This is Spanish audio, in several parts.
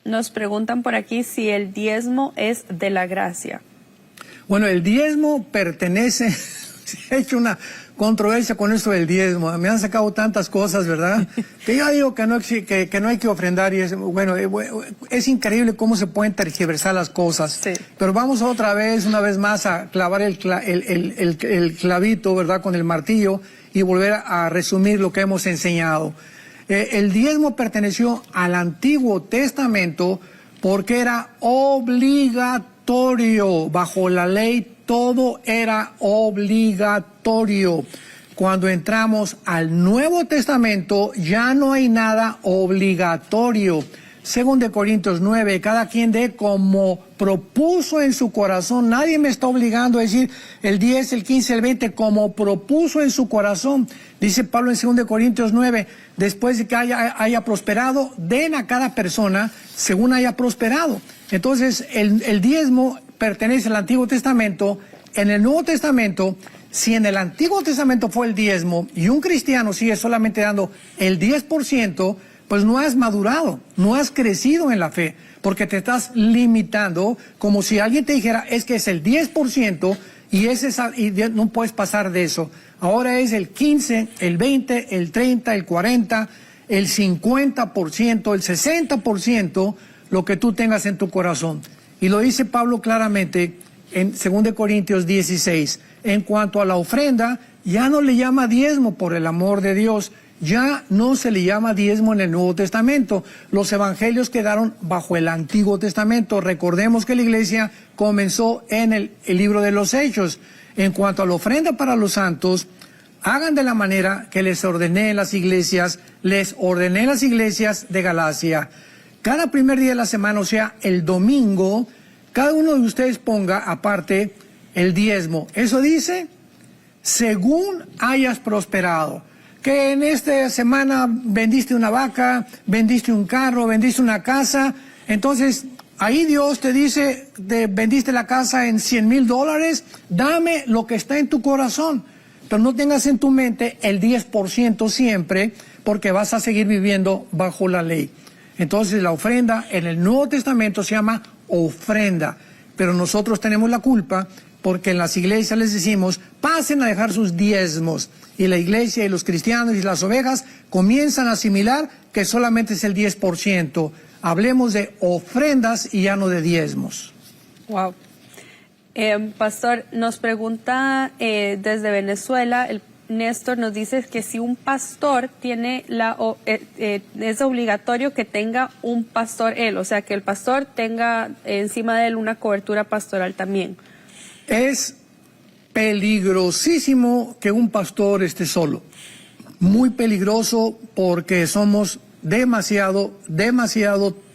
Nos preguntan por aquí si el diezmo es de la gracia. Bueno, el diezmo pertenece, se ha hecho una controversia con esto del diezmo. Me han sacado tantas cosas, ¿verdad? Que yo digo que no hay que ofrendar y es increíble cómo se pueden tergiversar las cosas. Sí. Pero vamos una vez más a clavar el clavito, ¿verdad? Con el martillo y volver a resumir lo que hemos enseñado. El diezmo perteneció al Antiguo Testamento porque era obligatorio. Bajo la ley todo era obligatorio. Cuando entramos al Nuevo Testamento ya no hay nada obligatorio. Según de Corintios 9, cada quien dé como propuso en su corazón. Nadie me está obligando a decir el 10, el 15, el 20, como propuso en su corazón. Dice Pablo en 2 de Corintios 9, después de que haya prosperado, den a cada persona según haya prosperado. Entonces, el diezmo pertenece al Antiguo Testamento. En el Nuevo Testamento, si en el Antiguo Testamento fue el diezmo y un cristiano sigue solamente dando el 10%, pues no has madurado, no has crecido en la fe, porque te estás limitando, como si alguien te dijera, es que es el 10% y no puedes pasar de eso. Ahora es el 15, el 20, el 30, el 40, el 50%, el 60%, lo que tú tengas en tu corazón. Y lo dice Pablo claramente en 2 Corintios 16. En cuanto a la ofrenda, ya no le llama diezmo por el amor de Dios. Ya no se le llama diezmo en el Nuevo Testamento. Los evangelios quedaron bajo el Antiguo Testamento. Recordemos que la iglesia comenzó en el libro de los Hechos. En cuanto a la ofrenda para los santos, hagan de la manera que les ordené en las iglesias de Galacia. Cada primer día de la semana, o sea, el domingo, cada uno de ustedes ponga aparte el diezmo. Eso dice, según hayas prosperado. Que en esta semana vendiste una vaca, vendiste un carro, vendiste una casa, entonces ahí Dios te dice, vendiste la casa en $100,000, dame lo que está en tu corazón, pero no tengas en tu mente el 10% siempre, porque vas a seguir viviendo bajo la ley. Entonces la ofrenda en el Nuevo Testamento se llama ofrenda, pero nosotros tenemos la culpa porque en las iglesias les decimos, pasen a dejar sus diezmos. Y la iglesia y los cristianos y las ovejas comienzan a asimilar que solamente es el 10%. Hablemos de ofrendas y ya no de diezmos. Wow. Pastor, nos pregunta desde Venezuela, Néstor nos dice que si un pastor tiene es obligatorio que tenga un pastor él, o sea, que el pastor tenga encima de él una cobertura pastoral también. Es peligrosísimo que un pastor esté solo. Muy peligroso porque somos demasiado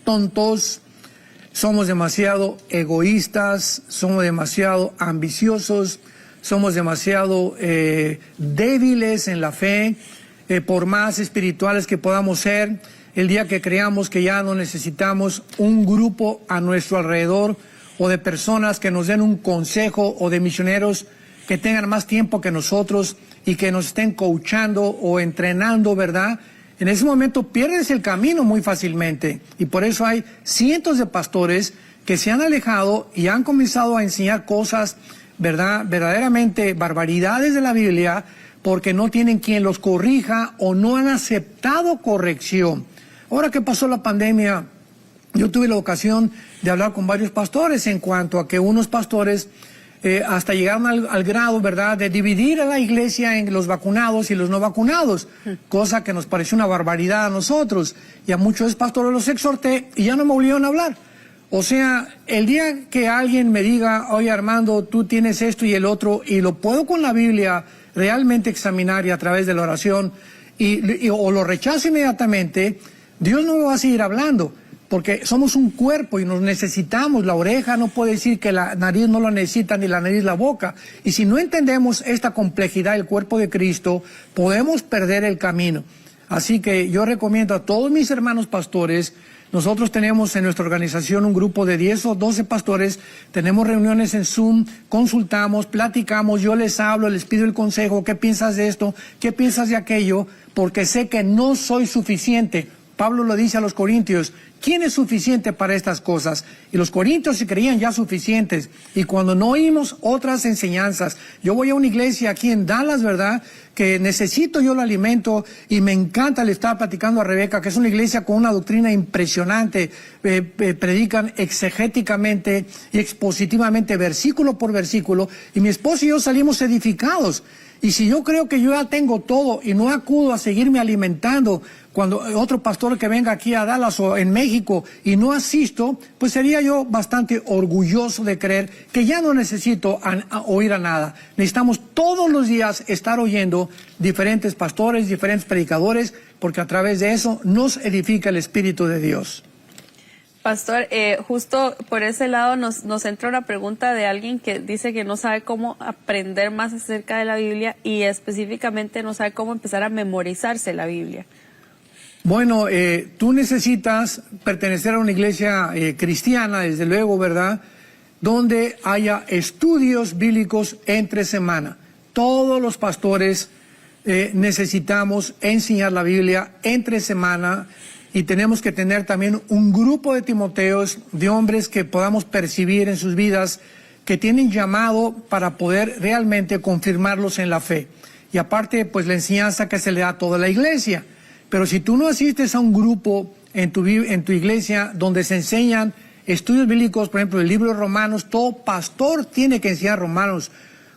tontos, somos demasiado egoístas, somos demasiado ambiciosos, somos demasiado débiles en la fe, por más espirituales que podamos ser. El día que creamos que ya no necesitamos un grupo a nuestro alrededor o de personas que nos den un consejo o de misioneros que tengan más tiempo que nosotros y que nos estén coachando o entrenando, ¿verdad? En ese momento pierdes el camino muy fácilmente y por eso hay cientos de pastores que se han alejado y han comenzado a enseñar cosas, ¿verdad? Verdaderamente barbaridades de la Biblia porque no tienen quien los corrija o no han aceptado corrección. Ahora que pasó la pandemia, yo tuve la ocasión de hablar con varios pastores en cuanto a que unos pastores hasta llegaron al grado, ¿verdad?, de dividir a la iglesia en los vacunados y los no vacunados, cosa que nos pareció una barbaridad a nosotros. Y a muchos pastores los exhorté y ya no me volvieron a hablar. O sea, el día que alguien me diga, oye Armando, tú tienes esto y el otro, y lo puedo con la Biblia realmente examinar y a través de la oración, o lo rechazo inmediatamente, Dios no me va a seguir hablando. Porque somos un cuerpo y nos necesitamos. La oreja no puede decir que la nariz no la necesita, ni la nariz la boca. Y si no entendemos esta complejidad del cuerpo de Cristo, podemos perder el camino. Así que yo recomiendo a todos mis hermanos pastores, nosotros tenemos en nuestra organización un grupo de 10 o 12 pastores, tenemos reuniones en Zoom, consultamos, platicamos, yo les hablo, les pido el consejo, ¿qué piensas de esto? ¿Qué piensas de aquello? Porque sé que no soy suficiente. Pablo lo dice a los corintios, ¿quién es suficiente para estas cosas? Y los corintios se creían ya suficientes. Y cuando no oímos otras enseñanzas, yo voy a una iglesia aquí en Dallas, ¿verdad?, que necesito yo el alimento, y me encanta, le estaba platicando a Rebeca, que es una iglesia con una doctrina impresionante, predican exegéticamente y expositivamente, versículo por versículo, y mi esposo y yo salimos edificados. Y si yo creo que yo ya tengo todo y no acudo a seguirme alimentando cuando otro pastor que venga aquí a Dallas o en México y no asisto, pues sería yo bastante orgulloso de creer que ya no necesito oír a nada. Necesitamos todos los días estar oyendo diferentes pastores, diferentes predicadores, porque a través de eso nos edifica el Espíritu de Dios. Pastor, justo por ese lado nos entra una pregunta de alguien que dice que no sabe cómo aprender más acerca de la Biblia y específicamente no sabe cómo empezar a memorizarse la Biblia. Bueno, tú necesitas pertenecer a una iglesia cristiana, desde luego, ¿verdad?, donde haya estudios bíblicos entre semana. Todos los pastores necesitamos enseñar la Biblia entre semana. Y tenemos que tener también un grupo de Timoteos, de hombres que podamos percibir en sus vidas, que tienen llamado para poder realmente confirmarlos en la fe. Y aparte, pues la enseñanza que se le da a toda la iglesia. Pero si tú no asistes a un grupo en tu iglesia donde se enseñan estudios bíblicos, por ejemplo, el libro de Romanos, todo pastor tiene que enseñar Romanos.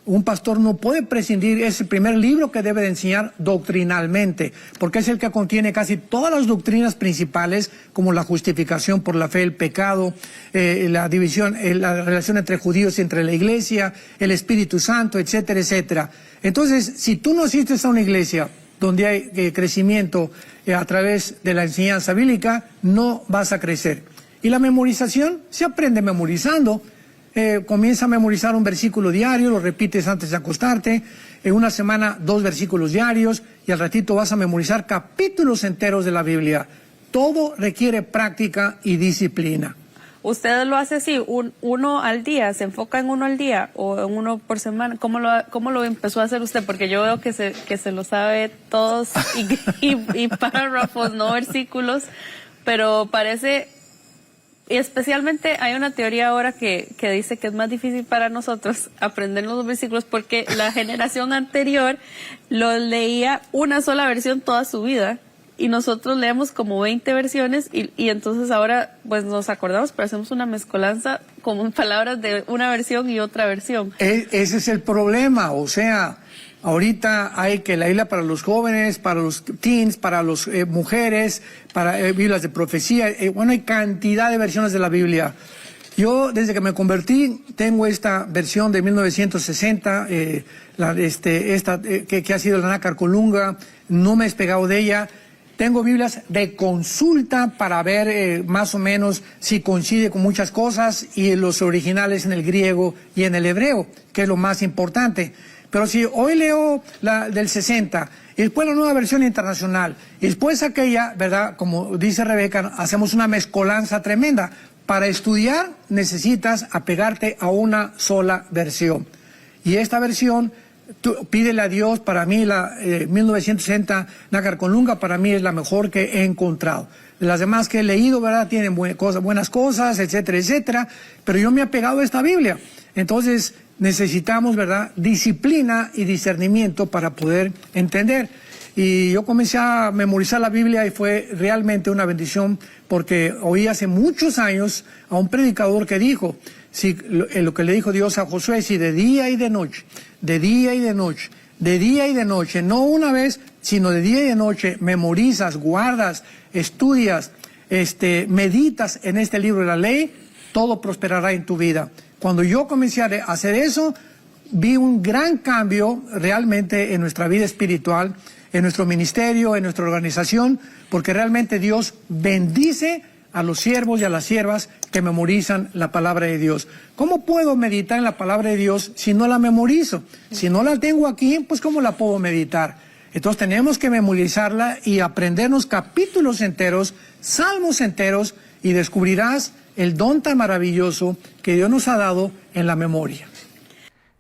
Un pastor no puede prescindir, es el primer libro que debe de enseñar doctrinalmente, porque es el que contiene casi todas las doctrinas principales, como la justificación por la fe, el pecado, la división, la relación entre judíos y entre la iglesia, el Espíritu Santo, etcétera, etcétera. Entonces, si tú no asistes a una iglesia donde hay crecimiento a través de la enseñanza bíblica, no vas a crecer. Y la memorización se aprende memorizando. Comienza a memorizar un versículo diario, lo repites antes de acostarte, en una semana 2 versículos diarios, y al ratito vas a memorizar capítulos enteros de la Biblia. Todo requiere práctica y disciplina. ¿Usted lo hace así, uno al día, se enfoca en uno al día o en uno por semana? ¿Cómo lo empezó a hacer usted? Porque yo veo que se lo sabe todos y párrafos, no versículos, pero parece... Y especialmente hay una teoría ahora que dice que es más difícil para nosotros aprender los versículos porque la generación anterior lo leía una sola versión toda su vida y nosotros leemos como 20 versiones y entonces ahora pues nos acordamos, pero hacemos una mezcolanza con palabras de una versión y otra versión. Ese es el problema, o sea... Ahorita hay que la Biblia para los jóvenes, para los teens, para las mujeres, para Biblias de profecía. Bueno, hay cantidad de versiones de la Biblia. Yo, desde que me convertí, tengo esta versión de 1960, que ha sido la Nácar Colunga, no me he despegado de ella. Tengo Biblias de consulta para ver más o menos si coincide con muchas cosas y los originales en el griego y en el hebreo, que es lo más importante. Pero si hoy leo la del 60, y después la nueva versión internacional, y después aquella, ¿verdad? Como dice Rebeca, hacemos una mezcolanza tremenda. Para estudiar necesitas apegarte a una sola versión. Y esta versión, pídele a Dios, para mí la 1960 Nácar Colunga, para mí es la mejor que he encontrado. Las demás que he leído, ¿verdad? Tienen buenas cosas, etcétera, etcétera, pero yo me he apegado a esta Biblia. Entonces, necesitamos, ¿verdad?, disciplina y discernimiento para poder entender. Y yo comencé a memorizar la Biblia y fue realmente una bendición porque oí hace muchos años a un predicador que dijo, si lo que le dijo Dios a Josué, si de día y de noche, de día y de noche, de día y de noche, no una vez, sino de día y de noche, memorizas, guardas, estudias, meditas en este libro de la ley, todo prosperará en tu vida. Cuando yo comencé a hacer eso, vi un gran cambio realmente en nuestra vida espiritual, en nuestro ministerio, en nuestra organización, porque realmente Dios bendice a los siervos y a las siervas que memorizan la palabra de Dios. ¿Cómo puedo meditar en la palabra de Dios si no la memorizo? Si no la tengo aquí, pues ¿cómo la puedo meditar? Entonces tenemos que memorizarla y aprendernos capítulos enteros, salmos enteros, y descubrirás el don tan maravilloso que Dios nos ha dado en la memoria.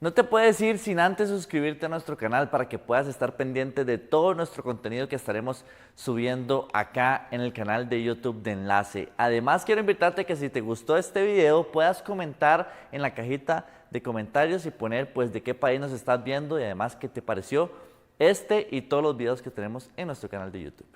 No te puedes ir sin antes suscribirte a nuestro canal para que puedas estar pendiente de todo nuestro contenido que estaremos subiendo acá en el canal de YouTube de Enlace. Además, quiero invitarte a que si te gustó este video puedas comentar en la cajita de comentarios y poner pues de qué país nos estás viendo y además qué te pareció este y todos los videos que tenemos en nuestro canal de YouTube.